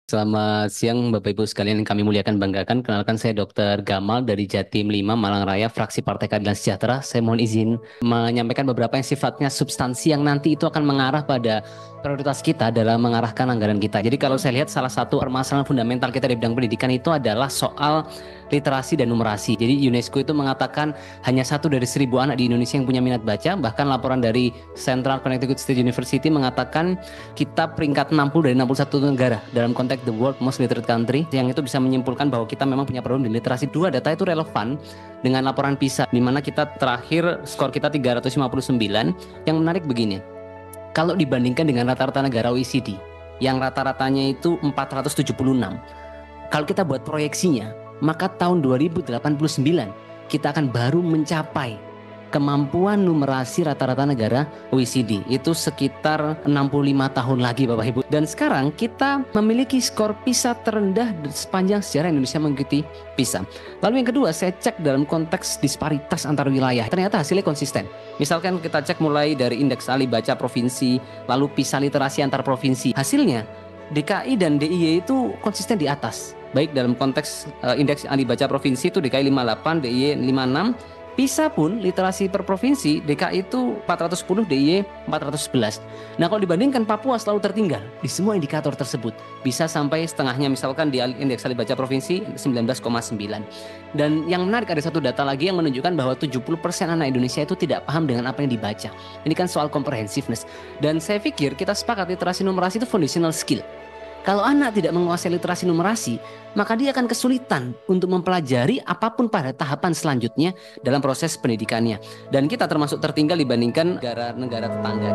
Selamat siang Bapak Ibu sekalian yang kami muliakan banggakan. Kenalkan saya Dr. Gamal dari Jatim 5 Malang Raya, fraksi Partai Keadilan Sejahtera. Saya mohon izin menyampaikan beberapa yang sifatnya substansi yang nanti itu akan mengarah pada prioritas kita dalam mengarahkan anggaran kita. Jadi kalau saya lihat salah satu permasalahan fundamental kita di bidang pendidikan itu adalah soal literasi dan numerasi. Jadi UNESCO itu mengatakan hanya 1 dari 1.000 anak di Indonesia yang punya minat baca. Bahkan laporan dari Central Connecticut State University mengatakan kita peringkat 60 dari 61 negara dalam konteks the world most literate country, yang itu bisa menyimpulkan bahwa kita memang punya problem di literasi. Dua data itu relevan dengan laporan PISA, di mana kita terakhir skor kita 359. Yang menarik begini, kalau dibandingkan dengan rata-rata negara OECD yang rata-ratanya itu 476, kalau kita buat proyeksinya, maka tahun 2089 kita akan baru mencapai kemampuan numerasi rata-rata negara OECD. Itu sekitar 65 tahun lagi Bapak Ibu. Dan sekarang kita memiliki skor PISA terendah sepanjang sejarah Indonesia mengikuti PISA. Lalu yang kedua, saya cek dalam konteks disparitas antar wilayah. Ternyata hasilnya konsisten. Misalkan kita cek mulai dari indeks ahli baca provinsi, lalu PISA literasi antar provinsi. Hasilnya DKI dan DIY itu konsisten di atas. Baik dalam konteks indeks ahli baca provinsi itu DKI 58, DIY 56. PISA pun literasi per provinsi, DKI itu 410, DIY 411. Nah kalau dibandingkan Papua selalu tertinggal di semua indikator tersebut. Bisa sampai setengahnya misalkan di indeks ahli baca provinsi 19,9. Dan yang menarik ada satu data lagi yang menunjukkan bahwa 70% anak Indonesia itu tidak paham dengan apa yang dibaca. Ini kan soal comprehensiveness. Dan saya pikir kita sepakat literasi numerasi itu foundational skill. Kalau anak tidak menguasai literasi numerasi, maka dia akan kesulitan untuk mempelajari apapun pada tahapan selanjutnya dalam proses pendidikannya. Dan kita termasuk tertinggal dibandingkan negara-negara tetangga.